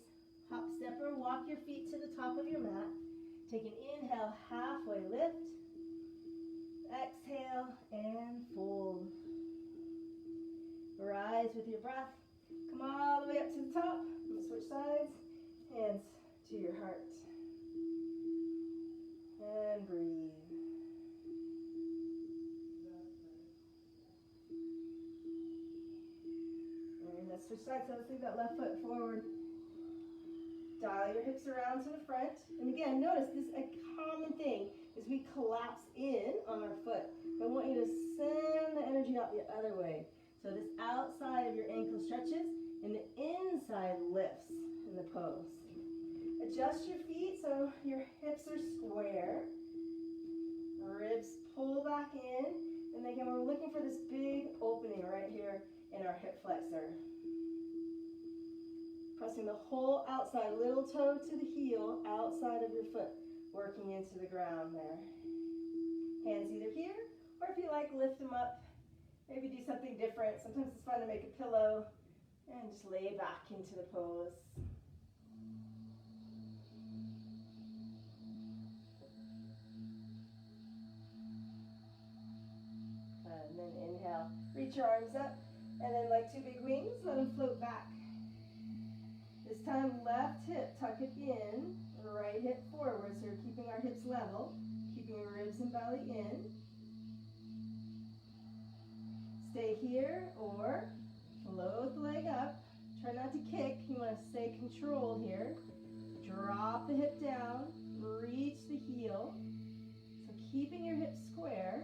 hop, step, or walk your feet to the top of your mat. Take an inhale, halfway lift. Exhale and fold. Rise with your breath. Come all the way up to the top. Switch sides. Hands to your heart. And breathe. And let's switch sides. So let's leave that left foot forward. Dial your hips around to the front. And again, notice this a common thing is we collapse in on our foot. But I want you to send the energy out the other way. So this outside of your ankle stretches and the inside lifts in the pose. Adjust your feet so your hips are square. Ribs pull back in. And again, we're looking for this big opening right here in our hip flexor. Pressing the whole outside, little toe to the heel, outside of your foot, working into the ground there. Hands either here, or if you like, lift them up. Maybe do something different. Sometimes it's fun to make a pillow and just lay back into the pose. And then inhale, reach your arms up, and then like two big wings, let them float back. This time, left hip, tuck it in, right hip forward, so we're keeping our hips level, keeping your ribs and belly in. Stay here, or float the leg up. Try not to kick, you want to stay controlled here. Drop the hip down, reach the heel. So keeping your hips square.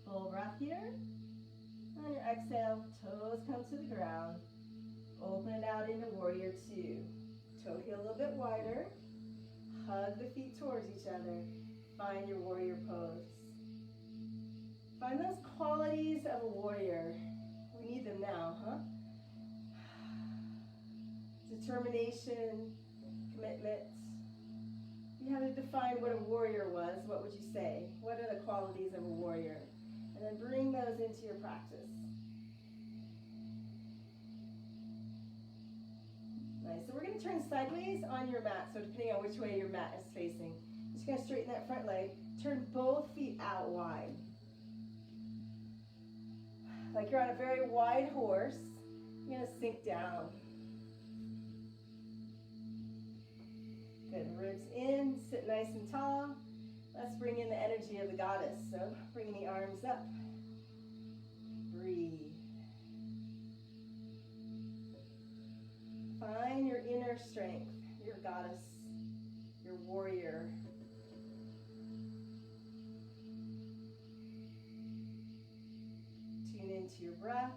Full breath here. On your exhale, toes come to the ground. Open it out into warrior two. Toe heel a little bit wider. Hug the feet towards each other. Find your warrior pose. Find those qualities of a warrior. We need them now, huh? Determination, commitment. If you had to define what a warrior was, what would you say? What are the qualities of a warrior? And then bring those into your practice. Nice. So we're going to turn sideways on your mat. So depending on which way your mat is facing, just going to straighten that front leg. Turn both feet out wide. Like you're on a very wide horse. You're going to sink down. Good. Ribs in. Sit nice and tall. Let's bring in the energy of the goddess. So bring the arms up. Breathe. Find your inner strength, your goddess, your warrior. Tune into your breath.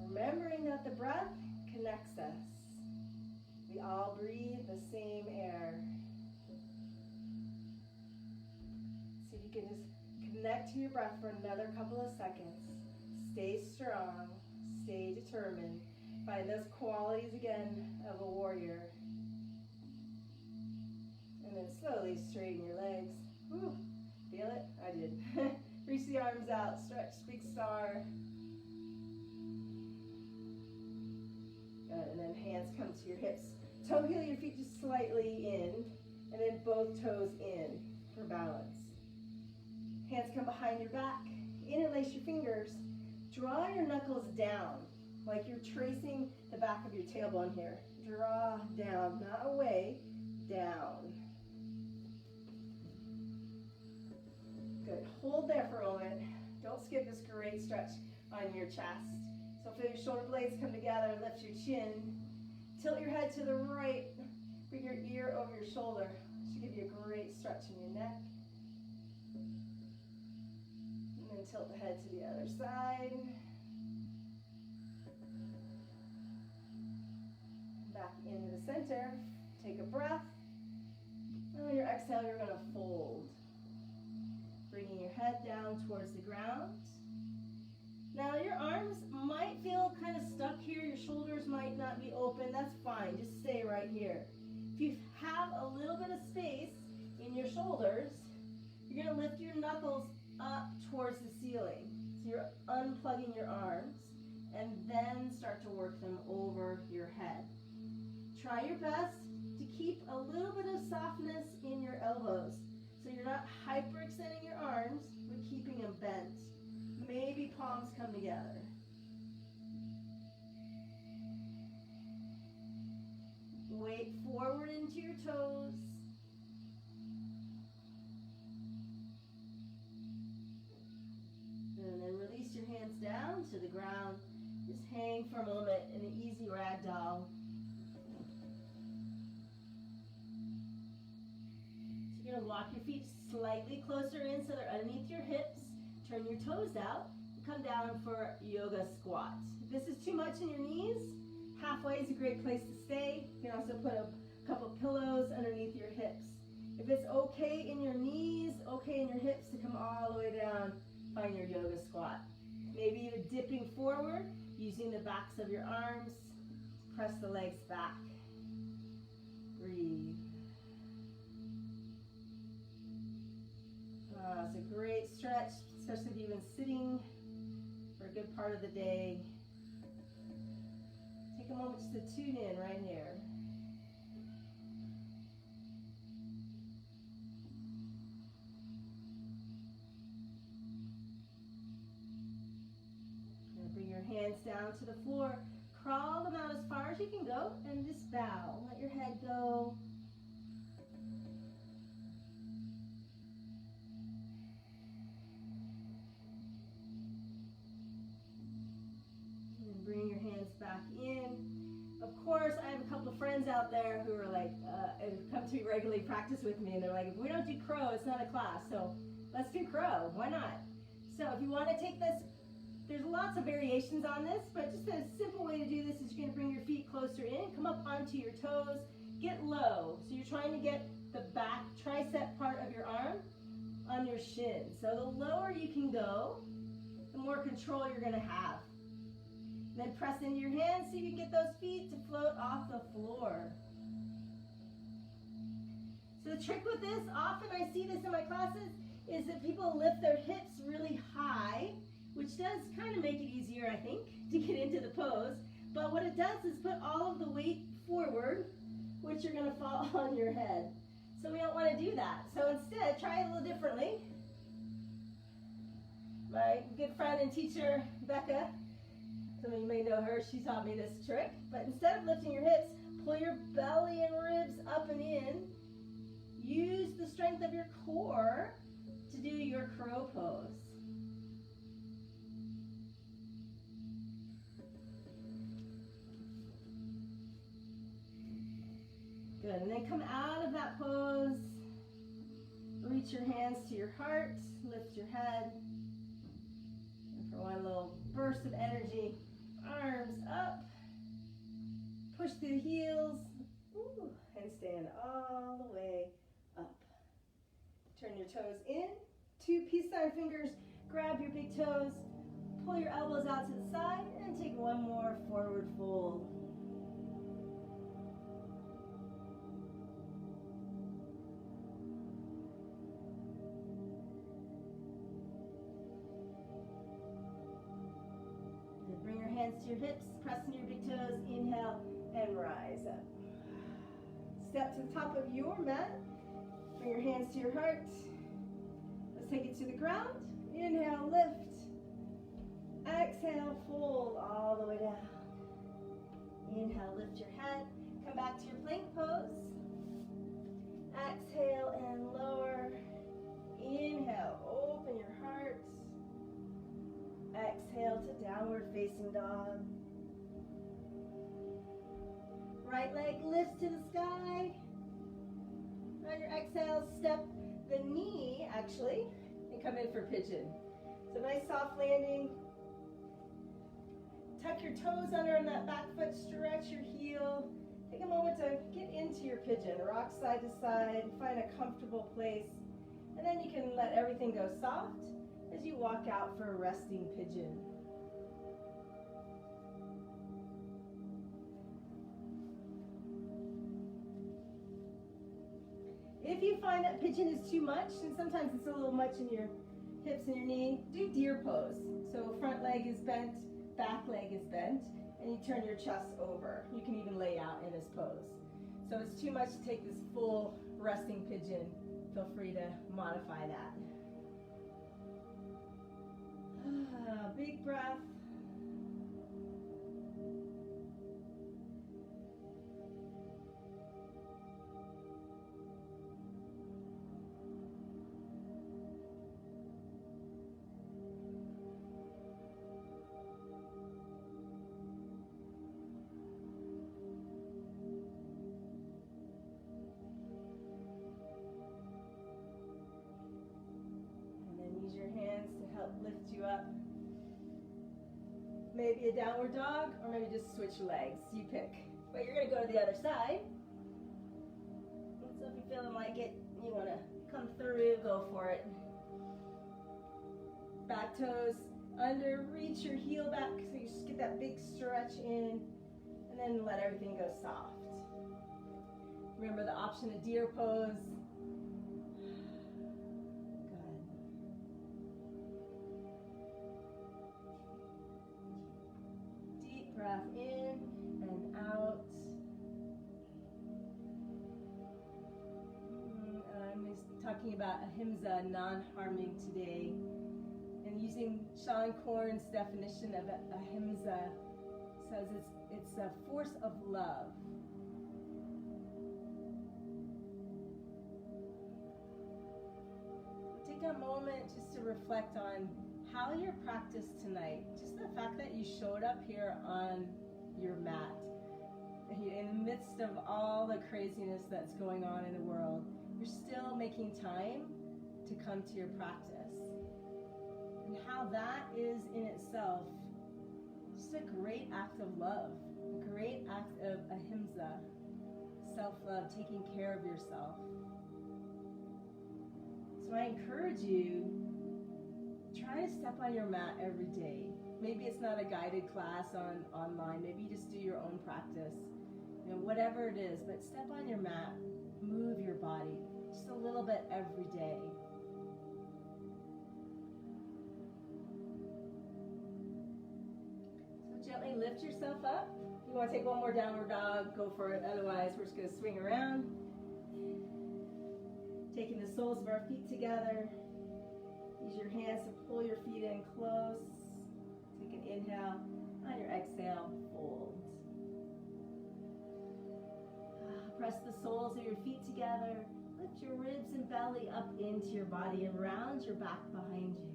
Remembering that the breath connects us. We all breathe the same air. So you can just connect to your breath for another couple of seconds. Stay strong, stay determined. Find those qualities again of a warrior. And then slowly straighten your legs. Woo. Feel it? I did. Reach the arms out, stretch, big star. Good. And then hands come to your hips. Toe heel your feet just slightly in, and then both toes in for balance. Hands come behind your back. Interlace your fingers. Draw your knuckles down, like you're tracing the back of your tailbone here. Draw down, not away, down. Good. Hold there for a moment. Don't skip this great stretch on your chest. So feel your shoulder blades come together, lift your chin. Tilt your head to the right. Bring your ear over your shoulder. Should give you a great stretch in your neck. And then tilt the head to the other side. Back into the center. Take a breath. And on your exhale, you're going to fold. Bringing your head down towards the ground. Now your arms might feel kind of stuck here. Your shoulders might not be open. That's fine. Just stay right here. If you have a little bit of space in your shoulders, you're going to lift your knuckles up towards the ceiling. So you're unplugging your arms and then start to work them over your head. Try your best to keep a little bit of softness in your elbows. So you're not hyperextending your arms, but keeping them bent. Maybe palms come together. Weight forward into your toes. And then release your hands down to the ground. Just hang for a moment in an easy ragdoll. So you're going to walk your feet slightly closer in so they're underneath your hips. Turn your toes out. Come down for yoga squat. If this is too much in your knees, halfway is a great place to stay. You can also put a couple pillows underneath your hips. If it's okay in your knees, okay in your hips to come all the way down, find your yoga squat. Maybe even dipping forward, using the backs of your arms. Press the legs back. Breathe. It's a great stretch, especially if you've been sitting for a good part of the day. Take a moment just to tune in right here. And bring your hands down to the floor. Crawl them out as far as you can go and just bow. Let your head go. Bring your hands back in. Of course, I have a couple of friends out there who are like, come to regularly practice with me, and they're like, if we don't do crow, it's not a class, so let's do crow. Why not? So if you want to take this, there's lots of variations on this, but just a simple way to do this is you're going to bring your feet closer in, come up onto your toes, get low. So you're trying to get the back tricep part of your arm on your shin. So the lower you can go, the more control you're going to have. Then press into your hands so you can get those feet to float off the floor. So the trick with this, often I see this in my classes, is that people lift their hips really high, which does kind of make it easier, I think, to get into the pose. But what it does is put all of the weight forward, which are going to fall on your head. So we don't want to do that. So instead, try it a little differently. My good friend and teacher, Becca, some of you may know her, she taught me this trick. But instead of lifting your hips, pull your belly and ribs up and in. Use the strength of your core to do your crow pose. Good, and then come out of that pose. Reach your hands to your heart, lift your head. And for one little burst of energy, arms up, push through the heels, and stand all the way up. Turn your toes in, 2 peace sign fingers, grab your big toes, pull your elbows out to the side, and take one more forward fold. Bring your hands to your hips, press into your big toes, inhale, and rise up. Step to the top of your mat, bring your hands to your heart. Let's take it to the ground. Inhale, lift. Exhale, fold all the way down. Inhale, lift your head. Come back to your plank pose. Exhale and lower. Inhale, open your heart. Exhale to down facing dog. Right leg lifts to the sky. On your exhale, step the knee, actually, and come in for pigeon. So nice soft landing. Tuck your toes under on that back foot, stretch your heel. Take a moment to get into your pigeon. Rock side to side, find a comfortable place. And then you can let everything go soft as you walk out for a resting pigeon. If you find that pigeon is too much, and sometimes it's a little much in your hips and your knee, do deer pose. So front leg is bent, back leg is bent, and you turn your chest over. You can even lay out in this pose. So if it's too much to take this full resting pigeon, feel free to modify that. Big breath. Lift you up. Maybe a downward dog, or maybe just switch legs. You pick. But you're going to go to the other side. And so if you're feeling like it, you want to come through, go for it. Back toes under, reach your heel back so you just get that big stretch in, and then let everything go soft. Remember the option of deer pose. Breath in and out. I'm talking about ahimsa, non-harming today, and using Sean Korn's definition of ahimsa, says it's a force of love. Take a moment just to reflect on how your practice tonight, just the fact that you showed up here on your mat, in the midst of all the craziness that's going on in the world, you're still making time to come to your practice. And how that is in itself just a great act of love, a great act of ahimsa, self-love, taking care of yourself. So I encourage you, try to step on your mat every day. Maybe it's not a guided class online. Maybe you just do your own practice. You know, whatever it is, but step on your mat, move your body just a little bit every day. So gently lift yourself up. If you want to take one more downward dog, go for it. Otherwise, we're just going to swing around. Taking the soles of our feet together. Use your hands to pull your feet in close. Take an inhale. On your exhale, fold. Press the soles of your feet together. Lift your ribs and belly up into your body and round your back behind you.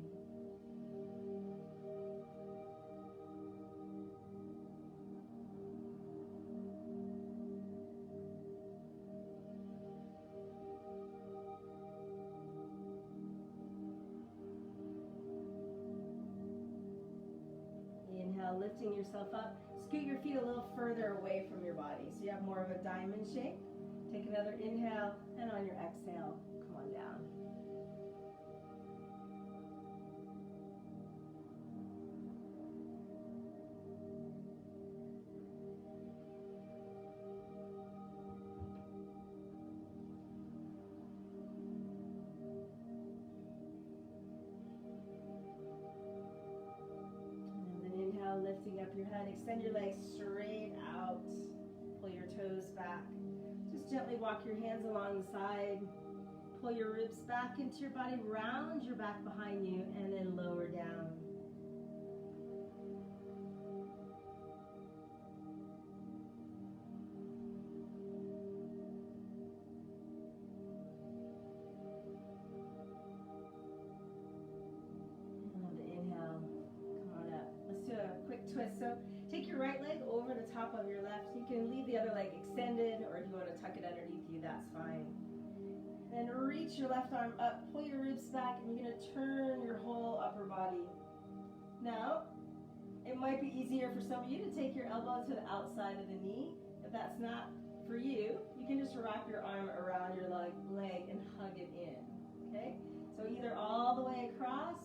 Lifting yourself up. Scoot your feet a little further away from your body so you have more of a diamond shape. Take another inhale, and on your exhale, come on down. Lifting up your head, extend your legs straight out, pull your toes back. Just gently walk your hands along the side, pull your ribs back into your body, round your back behind you, and then lower down. So take your right leg over the top of your left. You can leave the other leg extended, or if you want to tuck it underneath you, that's fine. Then reach your left arm up, pull your ribs back, and you're going to turn your whole upper body. Now, it might be easier for some of you to take your elbow to the outside of the knee. If that's not for you, you can just wrap your arm around your leg and hug it in, okay? So either all the way across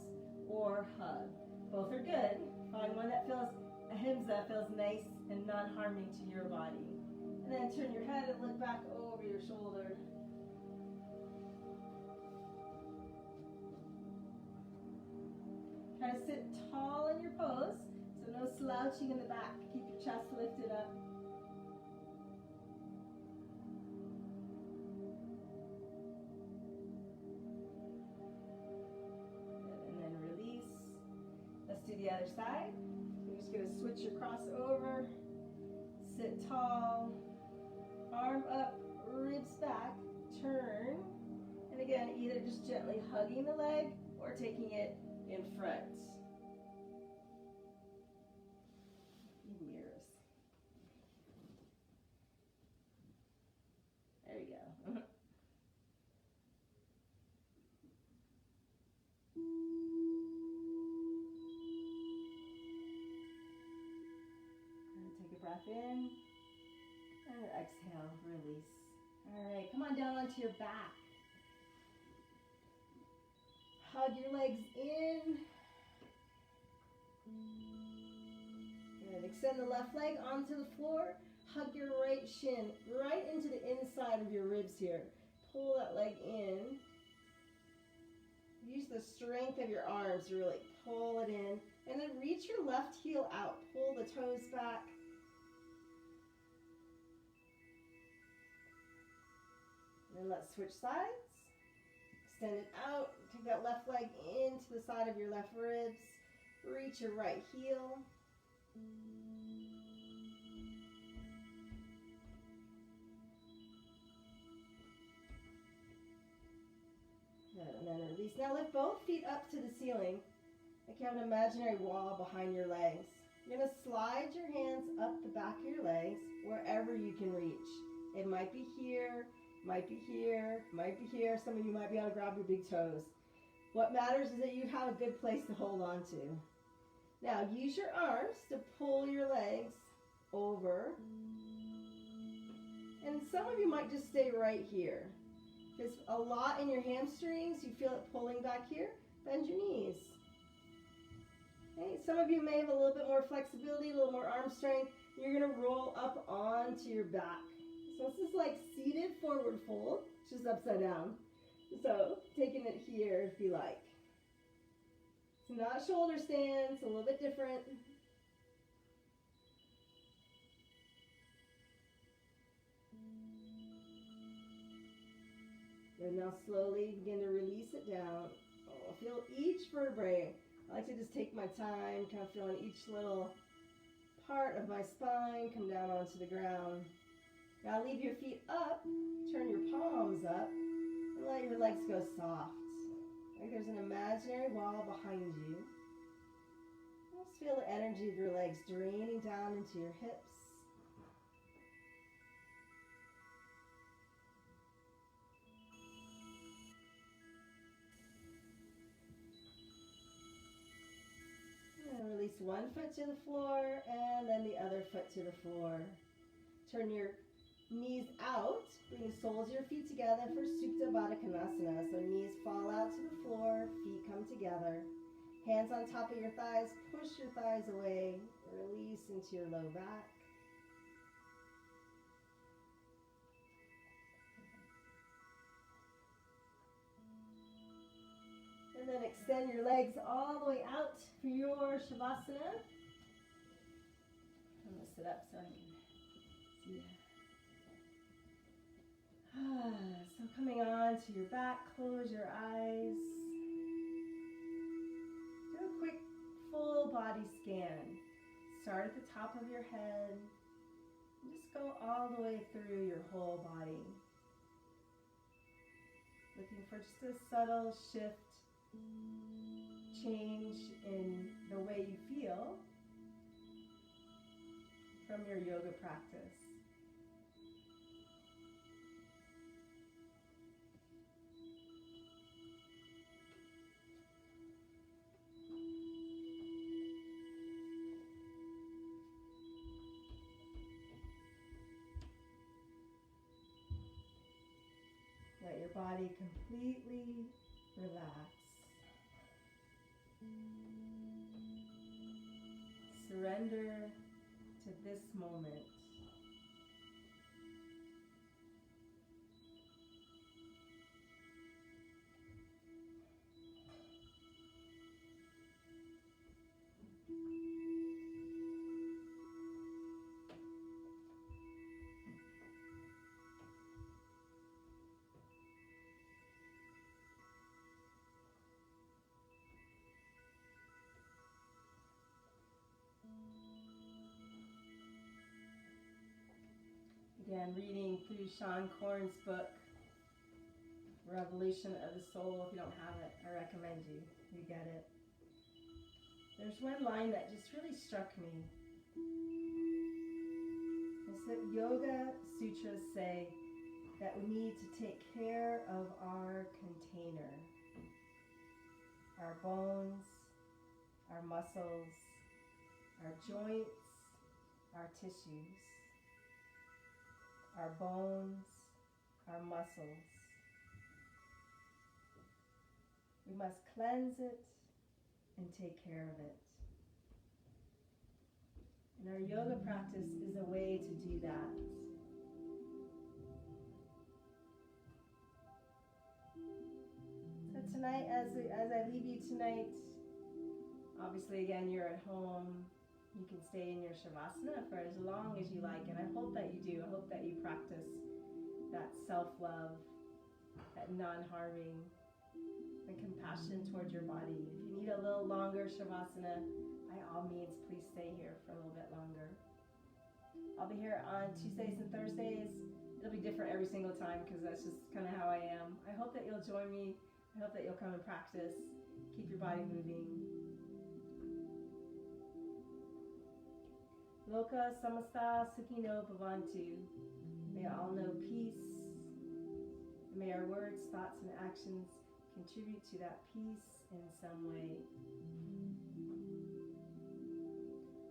or hug. Both are good. Find one that feels, a himza feels nice and non-harming to your body. And then turn your head and look back over your shoulder. Try to sit tall in your pose, so no slouching in the back. Keep your chest lifted up. And then release. Let's do the other side. You're just going to switch your crossover. Sit tall. Arm up, ribs back, turn. And again, either just gently hugging the leg or taking it in front. Mirrors. There you go. Take a breath in and exhale, release. All right, come on down onto your back. Hug your legs in. Good. Extend the left leg onto the floor. Hug your right shin right into the inside of your ribs here. Pull that leg in. Use the strength of your arms to really pull it in. And then reach your left heel out. Pull the toes back. And then let's switch sides. Extend it out. Take that left leg into the side of your left ribs. Reach your right heel. Good, and then release. Now lift both feet up to the ceiling, like you have an imaginary wall behind your legs. You're going to slide your hands up the back of your legs wherever you can reach. It might be here, might be here, might be here. Some of you might be able to grab your big toes. What matters is that you have a good place to hold on to. Now use your arms to pull your legs over. And some of you might just stay right here. If there's a lot in your hamstrings, you feel it pulling back here, bend your knees. Okay, some of you may have a little bit more flexibility, a little more arm strength. You're going to roll up onto your back. So this is like seated forward fold, just upside down. So taking it here if you like. It's not shoulder stands, a little bit different. And now slowly begin to release it down. Oh, feel each vertebrae. I like to just take my time, kind of feeling each little part of my spine come down onto the ground. Now leave your feet up, turn your palms up, and let your legs go soft. Like there's an imaginary wall behind you. Just feel the energy of your legs draining down into your hips. And release one foot to the floor and then the other foot to the floor. Turn your knees out, bring the soles of your feet together for Supta Baddha Konasana. So knees fall out to the floor, feet come together. Hands on top of your thighs, push your thighs away, release into your low back. And then extend your legs all the way out for your Shavasana. I'm going to sit up so I can see you. So coming on to your back, close your eyes. Do a quick full body scan. Start at the top of your head. And just go all the way through your whole body. Looking for just a subtle shift, change in the way you feel. from your yoga practice. Let your body completely relax. Surrender to this moment. Again, reading through Sean Corn's book, Revolution of the Soul. If you don't have it, I recommend you get it. There's one line that just really struck me. It's that Yoga Sutras say that we need to take care of our container, our bones, our muscles, our joints, our tissues. Our bones, our muscles. We must cleanse it and take care of it. And our yoga practice is a way to do that. So tonight, as I leave you tonight, obviously again you're at home. You can stay in your Shavasana for as long as you like, and I hope that you do. I hope that you practice that self-love, that non-harming, and compassion towards your body. If you need a little longer Shavasana, by all means, please stay here for a little bit longer. I'll be here on Tuesdays and Thursdays. It'll be different every single time because that's just kind of how I am. I hope that you'll join me. I hope that you'll come and practice. Keep your body moving. Loka samasta sukhino bhavantu. May all know peace. And may our words, thoughts, and actions contribute to that peace in some way.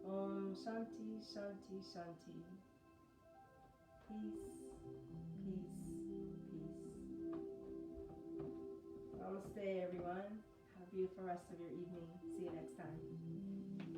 Om Shanti, Shanti, Shanti. Peace, peace, peace. Namaste, everyone. Have a beautiful rest of your evening. See you next time.